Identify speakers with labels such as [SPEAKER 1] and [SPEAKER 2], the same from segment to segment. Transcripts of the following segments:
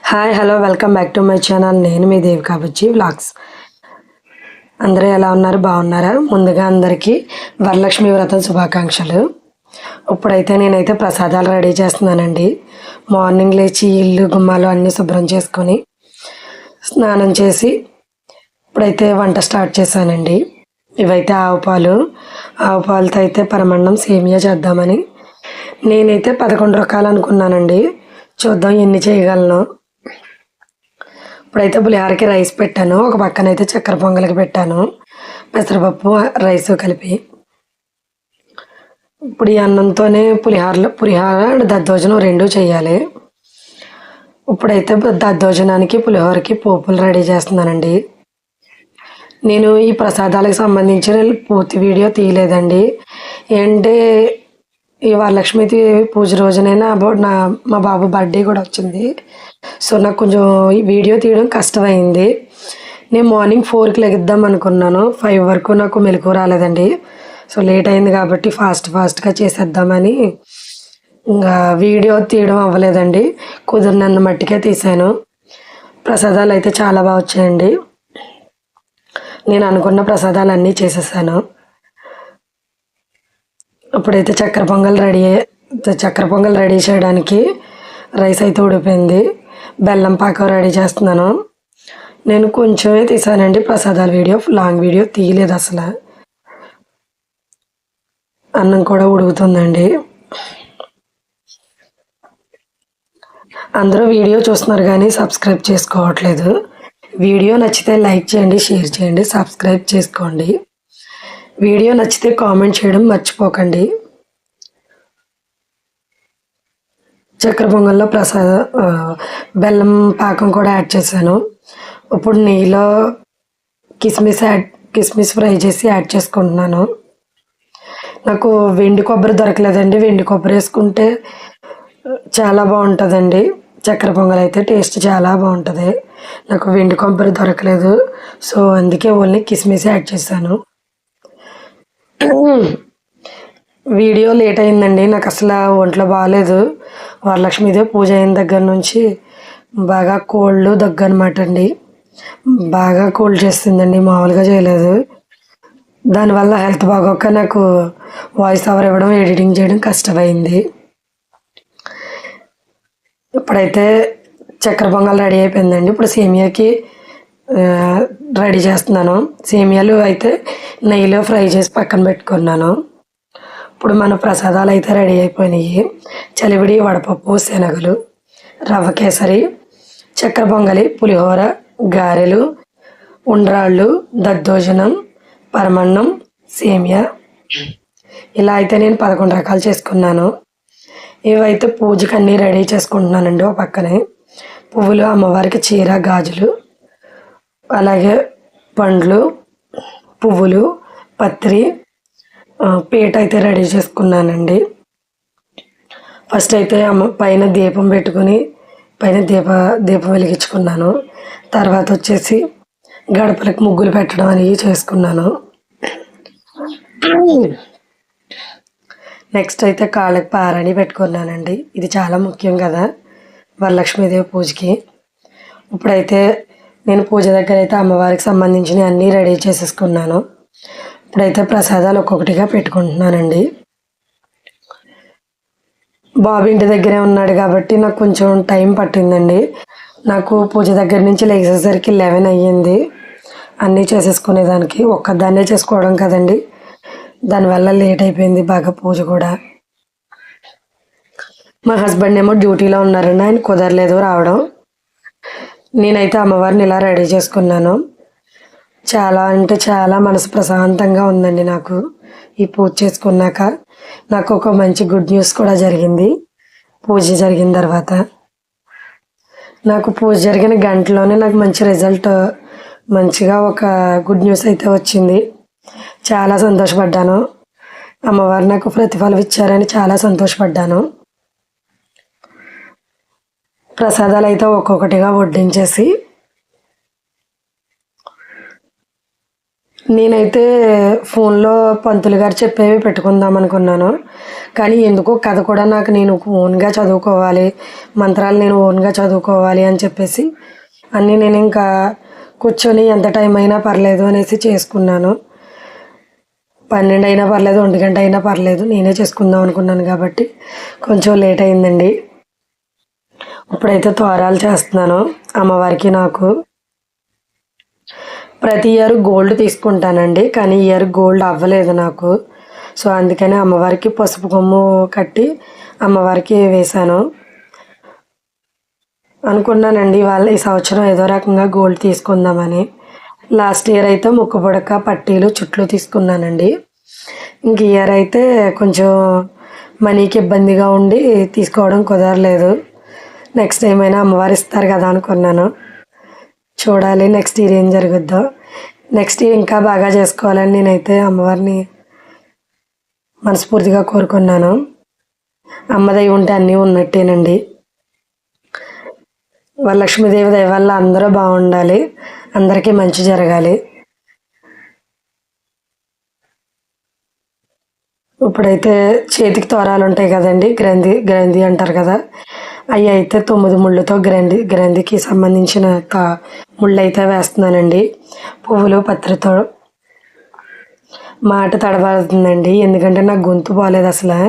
[SPEAKER 1] Hi hello welcome back to my channel. నేను మీ దేవికా బుజ్జి vlogs. అందరూ ఎలా ఉన్నారు? బాగున్నారా? ముందుగా అందరికీ వరలక్ష్మి వ్రతం శుభాకాంక్షలు. ఇప్పుడైతే నేనైతే ప్రసాదాలు రెడీ చేస్తున్నానండి. మార్నింగ్ లేచి ఇల్లు గుమ్మాలు అన్నీ శుభ్రం చేసుకొని స్నానం చేసి ఇప్పుడైతే వంట స్టార్ట్ చేశానండి. ఇవైతే ఆవు పాలతో అయితే పరమాన్నం సేమియా చేద్దామని నేనైతే 11 రకాలు అనుకున్నానండి. చూద్దాం ఎన్ని చేయగలను. ఇప్పుడైతే పులిహోరకి రైస్ పెట్టాను, ఒక పక్కన అయితే చక్కెర పొంగలికి పెట్టాను, పెసరపప్పు రైస్ కలిపి. ఇప్పుడు ఈ అన్నంతోనే పులిహోర అండ్ దద్దోజనం రెండూ చేయాలి. ఇప్పుడైతే దద్దోజనానికి పులిహోరకి పోపులు రెడీ చేస్తున్నానండి. నేను ఈ ప్రసాదాలకు సంబంధించిన పూర్తి వీడియో తీయలేదండి. ఏంటంటే ఈ వరలక్ష్మి పూజ రోజునైనా మా బాబు బర్త్డే కూడా వచ్చింది. సో నాకు కొంచెం వీడియో తీయడం కష్టమైంది. నేను మార్నింగ్ 4కి లెగిద్దాం అనుకున్నాను. 5 వరకు నాకు మెలకు రాలేదండి. సో లేట్ అయింది కాబట్టి ఫాస్ట్గా చేసేద్దామని ఇంకా వీడియో తీయడం అవ్వలేదండి. కుదిరినంత మట్టికే తీసాను. ప్రసాదాలు అయితే చాలా బాగా వచ్చాయండి. నేను అనుకున్న ప్రసాదాలు అన్నీ చేసేసాను. ఇప్పుడైతే చక్కెర పొంగల్ రెడీ చేయడానికి రైస్ అయితే ఉడిపోయింది. బెల్లం పాకం రెడీ చేస్తున్నాను. నేను కొంచెమే తీసానండి ప్రసాదాల వీడియో, లాంగ్ వీడియో తీయలేదు అసలు. అన్నం కూడా ఉడుకుతుందండి. అందరూ వీడియో చూస్తున్నారు కానీ సబ్స్క్రైబ్ చేసుకోవట్లేదు. వీడియో నచ్చితే లైక్ చేయండి, షేర్ చేయండి, సబ్స్క్రైబ్ చేసుకోండి. వీడియో నచ్చితే కామెంట్ చేయడం మర్చిపోకండి. చక్కెర పొంగల్లో బెల్లం పాకం కూడా యాడ్ చేశాను. ఇప్పుడు నెయ్యిలో కిస్మిస్ ఫ్రై చేసి యాడ్ చేసుకుంటున్నాను. నాకు వెండి కొబ్బరి దొరకలేదండి. వెండి కొబ్బరి వేసుకుంటే చాలా బాగుంటుందండి. చక్కెర పొంగల్ అయితే టేస్ట్ చాలా బాగుంటుంది. నాకు వెండి కొబ్బరి దొరకలేదు. సో అందుకే ఓన్లీ కిస్మిస్ యాడ్ చేశాను. వీడియో లేట్ అయిందండి. నాకు అసలు ఒంట్లో బాగాలేదు. వరలక్ష్మీదేవి పూజ అయిన దగ్గర నుంచి బాగా కోల్డ్ దగ్గర అనమాట అండి. బాగా కోల్డ్ చేస్తుందండి, మామూలుగా చేయలేదు. దానివల్ల హెల్త్ బాగోక నాకు వాయిస్ ఓవర్ ఇవ్వడం, ఎడిటింగ్ చేయడం కష్టమైంది. ఇప్పుడైతే చక్కెర పొంగల్ రెడీ అయిపోయిందండి. ఇప్పుడు సేమియాకి రెడీ చేస్తున్నాను. సేమియాలు అయితే నెయ్యిలో ఫ్రై చేసి పక్కన పెట్టుకున్నాను. ఇప్పుడు మన ప్రసాదాలు అయితే రెడీ అయిపోయినాయి. చలివిడి, వడపప్పు, శనగలు, రవ్వ కేసరి, చక్కెర పొంగలి, పులిహోర, గారెలు, ఉండ్రాళ్ళు, దద్దోజనం, పరమన్నం, సేమియా, ఇలా అయితే నేను 11 రకాలు చేసుకున్నాను. ఇవైతే పూజకి అన్నీ రెడీ చేసుకుంటున్నానండి. ఒక పక్కనే పువ్వులు, అమ్మవారికి చీర, గాజులు, అలాగే పండ్లు, పువ్వులు, పత్రి, పీట అయితే రెడీ చేసుకున్నానండి. ఫస్ట్ అయితే పైన దీపం పెట్టుకుని పైన దీపం వెలిగించుకున్నాను. తర్వాత వచ్చేసి గడపలకు ముగ్గులు పెట్టడం అనేవి చేసుకున్నాను. నెక్స్ట్ అయితే కాళ్ళకి పారాణి పెట్టుకున్నానండి. ఇది చాలా ముఖ్యం కదా వరలక్ష్మీదేవి పూజకి. ఇప్పుడైతే నేను పూజ దగ్గర అయితే అమ్మవారికి సంబంధించిన అన్నీ రెడీ చేసేసుకున్నాను. ఇప్పుడైతే ప్రసాదాలు ఒక్కొక్కటిగా పెట్టుకుంటున్నానండి. బాబు ఇంటి దగ్గరే ఉన్నాడు కాబట్టి నాకు కొంచెం టైం పట్టిందండి. నాకు పూజ దగ్గర నుంచి లేచేసరికి 11 అయ్యింది. అన్నీ చేసేసుకునేదానికి ఒక్కదాన్నే చేసుకోవడం కదండి, దానివల్ల లేట్ అయిపోయింది బాగా పూజ కూడా. మా హస్బెండ్ ఏమో డ్యూటీలో ఉన్నారండి, ఆయన కుదరలేదు రావడం. నేనైతే అమ్మవారిని ఇలా రెడీ చేసుకున్నాను. చాలా అంటే చాలా మనసు ప్రశాంతంగా ఉందండి నాకు. ఈ పూజ చేసుకున్నాక నాకు ఒక మంచి గుడ్ న్యూస్ కూడా జరిగింది. పూజ జరిగిన తర్వాత నాకు పూజ జరిగిన గంటలోనే నాకు మంచి రిజల్ట్, మంచిగా ఒక గుడ్ న్యూస్ అయితే వచ్చింది. చాలా సంతోషపడ్డాను. అమ్మవారు నాకు ప్రతిఫలం ఇచ్చారని చాలా సంతోషపడ్డాను. ప్రసాదాలు అయితే ఒక్కొక్కటిగా వడ్డించేసి నేనైతే ఫోన్లో పంతులు గారు చెప్పేవి పెట్టుకుందాం అనుకున్నాను. కానీ ఎందుకో కథ కూడా నాకు నేను ఓన్‌గా చదువుకోవాలి, మంత్రాలు నేను ఓన్‌గా చదువుకోవాలి అని చెప్పేసి అన్నీ నేను ఇంకా కూర్చొని ఎంత టైం అయినా పర్లేదు అనేసి చేసుకున్నాను. 12 అయినా పర్లేదు, 1 అయినా పర్లేదు నేనే చేసుకుందాం అనుకున్నాను కాబట్టి కొంచెం లేట్ అయిందండి. ఇప్పుడైతే తోరాలు చేస్తున్నాను అమ్మవారికి నాకు. ప్రతి ఇయర్ గోల్డ్ తీసుకుంటానండి, కానీ ఈ ఇయర్ గోల్డ్ అవ్వలేదు నాకు. సో అందుకని అమ్మవారికి పసుపు కొమ్ము కట్టి అమ్మవారికి వేశాను. అనుకున్నానండి ఈ సంవత్సరం ఏదో రకంగా గోల్డ్ తీసుకుందామని. లాస్ట్ ఇయర్ అయితే ముక్కు పుడక పట్టీలు చుట్లు తీసుకున్నానండి. ఇంక ఇయర్ అయితే కొంచెం మనీకి ఇబ్బందిగా ఉండి తీసుకోవడం కుదరలేదు. నెక్స్ట్ ఏమైనా అమ్మవారు ఇస్తారు కదా అనుకున్నాను. చూడాలి నెక్స్ట్ ఇయర్ ఏం జరుగుద్దో. నెక్స్ట్ ఇయర్ ఇంకా బాగా చేసుకోవాలని నేనైతే అమ్మవారిని మనస్ఫూర్తిగా కోరుకున్నాను. అమ్మ దయ ఉంటే అన్నీ ఉన్నట్టేనండి. వరలక్ష్మీదేవి దయ వల్ల అందరూ బాగుండాలి, అందరికీ మంచి జరగాలి. ఇప్పుడైతే చేతికి తోరాలు ఉంటాయి కదండి, గ్రంథి అంటారు కదా, అవి అయితే 9 ముళ్ళతో గ్రంథికి సంబంధించిన ముళ్ళు అయితే వేస్తున్నానండి. పువ్వులు పత్రితో. మాట తడబడుతుందండి ఎందుకంటే నాకు గొంతు బాగాలేదు అసలు.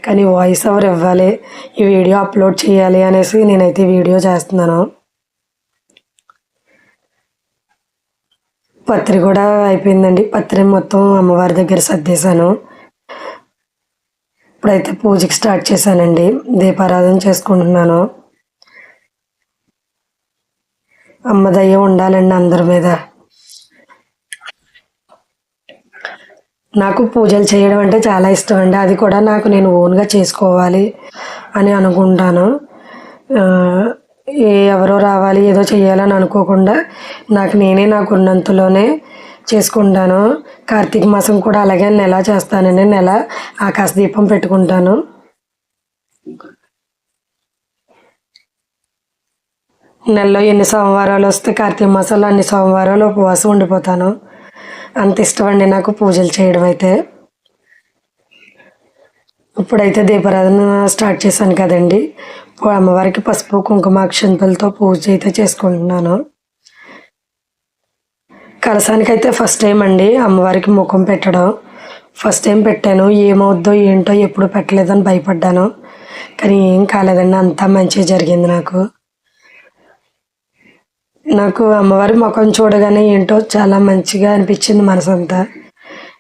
[SPEAKER 1] కానీ వాయిస్ ఓవర్ ఇవ్వాలి, ఈ వీడియో అప్లోడ్ చేయాలి అనేసి నేనైతే వీడియో చేస్తున్నాను. పత్రి కూడా అయిపోయిందండి. పత్రి మొత్తం అమ్మవారి దగ్గర సర్దేశాను. ఇప్పుడైతే పూజకి స్టార్ట్ చేశానండి, దీపారాధన చేసుకుంటున్నాను. అమ్మ దయ ఉండాలండి అందరి మీద. నాకు పూజలు చేయడం అంటే చాలా ఇష్టం అండి. అది కూడా నేను ఓన్గా చేసుకోవాలి అని అనుకుంటాను. ఎవరో రావాలి ఏదో చేయాలని అనుకోకుండా నాకు ఉన్నంతలోనే చేసుకుంటాను. కార్తీక మాసం కూడా అలాగే నెల చేస్తానండి. నెల ఆకాశ దీపం పెట్టుకుంటాను. నెలలో ఎన్ని సోమవారాలు వస్తే కార్తీక మాసంలో అన్ని సోమవారాలు ఉపవాసం ఉండిపోతాను. అంత ఇష్టం అండి నాకు పూజలు చేయడం అయితే. ఇప్పుడైతే దీపారాధన స్టార్ట్ చేశాను కదండి. అమ్మవారికి పసుపు కుంకుమ అక్షంతలతో పూజ అయితే చేసుకుంటున్నాను. కలసానికైతే ఫస్ట్ టైం అండి అమ్మవారికి ముఖం పెట్టడం. ఫస్ట్ టైం పెట్టాను. ఏమవుద్దో ఏంటో ఎప్పుడు పెట్టలేదని భయపడ్డాను, కానీ ఏం కాలేదండి, అంతా మంచిగా జరిగింది. నాకు అమ్మవారి ముఖం చూడగానే ఏంటో చాలా మంచిగా అనిపించింది మనసంతా.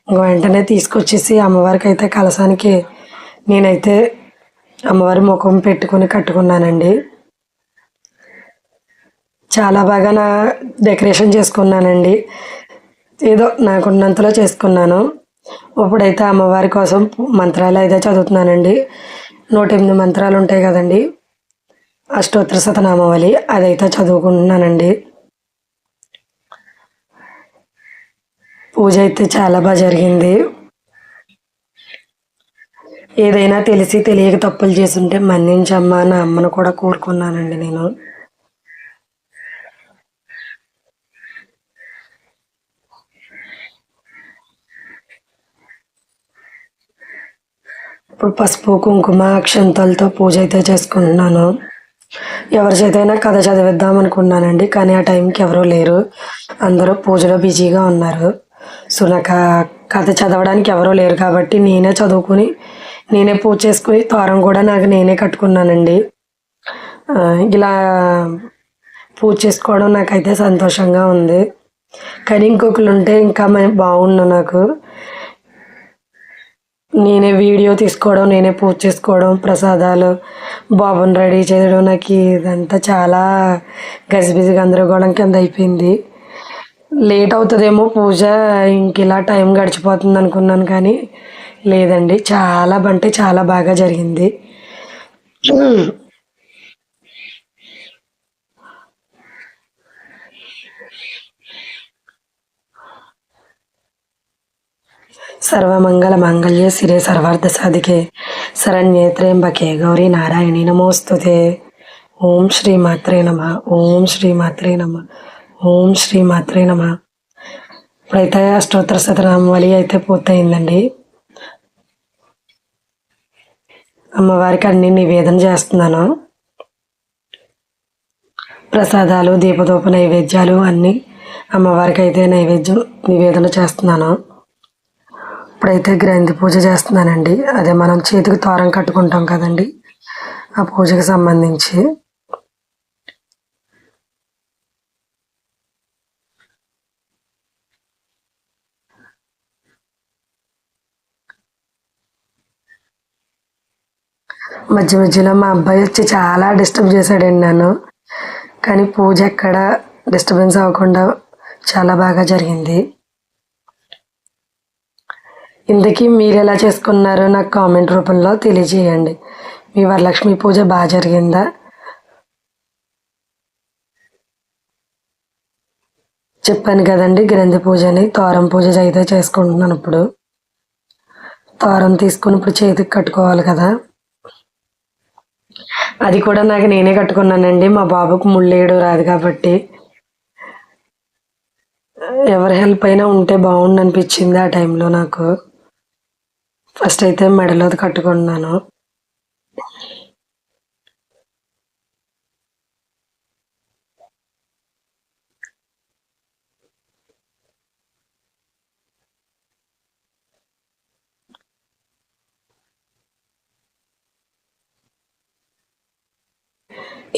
[SPEAKER 1] ఇంక వెంటనే తీసుకొచ్చేసి అమ్మవారికి అయితే కలసానికి నేనైతే అమ్మవారి ముఖం పెట్టుకుని కట్టుకున్నానండి. చాలా బాగా డెకరేషన్ చేసుకున్నానండి. ఏదో నాకున్నంతలో చేసుకున్నాను. ఇప్పుడైతే అమ్మవారి కోసం మంత్రాలు అయితే చదువుతున్నానండి. 108 మంత్రాలు ఉంటాయి కదండి, అష్టోత్తర శతనామావళి అదైతే చదువుకుంటున్నానండి. పూజ అయితే చాలా బాగా జరిగింది. ఏదైనా తెలిసి తెలియక తప్పులు చేసుంటే మన్నించమ్మా నా అమ్మను కూడా కోరుకున్నానండి నేను. ఇప్పుడు పసుపు కుంకుమ అక్షంతలతో పూజ అయితే చేసుకుంటున్నాను. ఎవరి చేతైనా కథ చదివిద్దాం అనుకున్నానండి, కానీ ఆ టైంకి ఎవరూ లేరు, అందరూ పూజలో బిజీగా ఉన్నారు. సో నాకు కథ చదవడానికి ఎవరూ లేరు కాబట్టి నేనే చదువుకుని నేనే పూజ చేసుకుని తోరం కూడా నేనే కట్టుకున్నానండి. ఇలా పూజ చేసుకోవడం నాకైతే సంతోషంగా ఉంది. కానీ ఇంకొకరు ఉంటే ఇంకా బాగుండు. నాకు నేనే వీడియో తీసుకోవడం, నేనే పూజ చేసుకోవడం, ప్రసాదాలు బాబుని రెడీ చేయడం, నాకు ఇదంతా చాలా గజిబిజి గందరగోళం కింద అయిపోయింది. లేట్ అవుతుందేమో పూజ, ఇంక ఇలా టైం గడిచిపోతుంది అనుకున్నాను, కానీ లేదండి, చాలా అంటే చాలా బాగా జరిగింది. సర్వమంగళ మాంగళ్యే శిరే సర్వార్థ సాధికే శరణ్యే త్ర్యంబకే గౌరీ నారాయణి నమోస్తుతే. ఓం శ్రీ మాత్రే నమ. ఓం శ్రీ మాత్రే నమ. ఓం శ్రీ మాత్రే నమ. ఇప్పుడైతే అష్టోత్తర శతనామావళి అయితే పూర్తయిందండి. అమ్మవారికి అన్ని నివేదన చేస్తున్నాను. ప్రసాదాలు, దీపధూప నైవేద్యాలు అన్నీ అమ్మవారికి అయితే నివేదన చేస్తున్నాను. ఇప్పుడైతే గ్రంథి పూజ చేస్తున్నానండి. అదే మనం చేతికి తోరం కట్టుకుంటాం కదండి, ఆ పూజకి సంబంధించి. మధ్య మధ్యలో మా అబ్బాయి వచ్చి చాలా డిస్టర్బ్ చేశాడండి నన్ను. కానీ పూజ ఎక్కడ డిస్టర్బెన్స్ అవ్వకుండా చాలా బాగా జరిగింది. ఇంతకీ మీరు ఎలా చేసుకున్నారో నాకు కామెంట్ రూపంలో తెలియజేయండి. మీ వరలక్ష్మి పూజ బాగా జరిగిందా? చెప్పాను కదండి, గ్రంథి పూజని తోరం పూజ అయితే చేసుకుంటున్నాను. ఇప్పుడు తోరం తీసుకుని ఇప్పుడు చేతికి కట్టుకోవాలి కదా. అది కూడా నాకు నేనే కట్టుకున్నానండి. మా బాబుకు ముళ్ళేయడం రాదు కాబట్టి ఎవరి హెల్ప్ అయినా ఉంటే బాగుండు అనిపించింది ఆ టైంలో నాకు. ఫస్ట్ అయితే మెడలో కట్టుకున్నాను.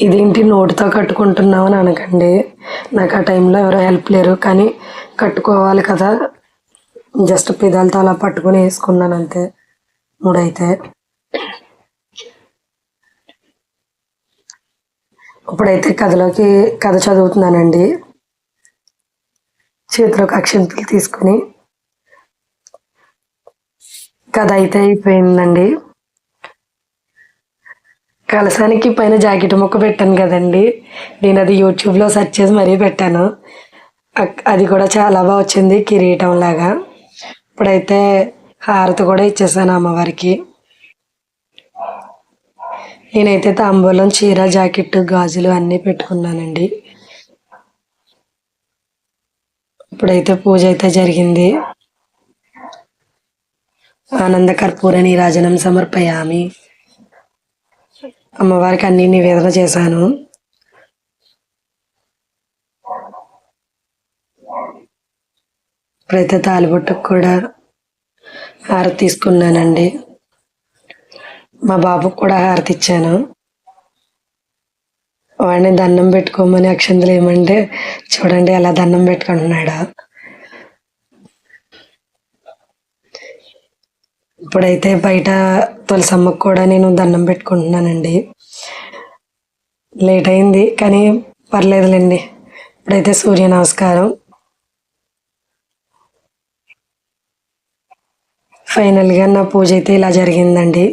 [SPEAKER 1] ఇదేంటి నోటితో కట్టుకుంటున్నావు అని అనకండి. నాకు ఆ టైంలో ఎవరో హెల్ప్ లేరు, కానీ కట్టుకోవాలి కదా, జస్ట్ పిదాలతో అలా పట్టుకుని వేసుకున్నాను అంతే. మూడైతే ఇప్పుడైతే కథ చదువుతున్నానండి. చేతిలోకి అక్షంతలు తీసుకుని కథ అయితే అయిపోయిందండి. కలసానికి పైన జాకెట్ ముక్క పెట్టాను కదండి, నేను అది యూట్యూబ్లో సెర్చ్ చేసి మరీ పెట్టాను. అది కూడా చాలా బాగా వచ్చింది, కిరీటం లాగా. ఇప్పుడైతే హారతి కూడా ఇచ్చేసాను అమ్మవారికి. నేనైతే తాంబూలం, చీర, జాకెట్, గాజులు అన్నీ పెట్టుకున్నానండి. ఇప్పుడైతే పూజ అయితే జరిగింది. ఆనంద కర్పూర నీరాజనం సమర్పయామి. అమ్మవారికి అన్ని నివేదన చేశాను. ఇప్పుడైతే తాలిబొట్టుకు కూడా హారతి తీసుకున్నానండి. మా బాబుకు కూడా హారతి ఇచ్చాను. వాడిని దండం పెట్టుకోమని అక్షంతలు ఏమంటే చూడండి అలా దండం పెట్టుకుంటున్నాడా. ఇప్పుడైతే బయట తులసమ్మకు కూడా నేను దండం పెట్టుకుంటున్నానండి. లేట్ అయింది కానీ పర్లేదులేండి. ఇప్పుడైతే సూర్య నమస్కారం. ఫైనల్గా నా పూజ అయితే ఇలా జరిగిందండి.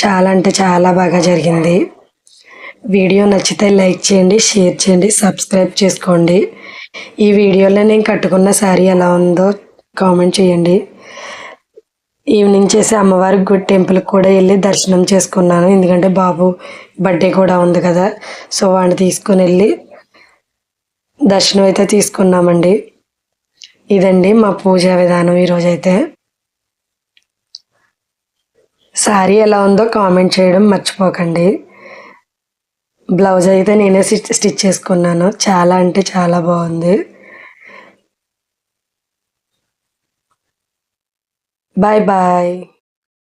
[SPEAKER 1] చాలా అంటే చాలా బాగా జరిగింది. వీడియో నచ్చితే లైక్ చేయండి, షేర్ చేయండి, సబ్స్క్రైబ్ చేసుకోండి. ఈ వీడియోలో నేను కట్టుకున్న శారీ ఎలా ఉందో కామెంట్ చేయండి. ఈవినింగ్ చేసి అమ్మవారి గుడి టెంపుల్కి కూడా వెళ్ళి దర్శనం చేసుకున్నాను, ఎందుకంటే బాబు బర్త్డే కూడా ఉంది కదా. సో వాడిని తీసుకుని వెళ్ళి దర్శనం అయితే తీసుకున్నామండి. ఇదండి మా పూజా విధానం ఈరోజైతే. శారీ ఎలా ఉందో కామెంట్ చేయడం మర్చిపోకండి. బ్లౌజ్ అయితే నేనే స్టిచ్ చేసుకున్నాను. చాలా అంటే చాలా బాగుంది. Bye bye.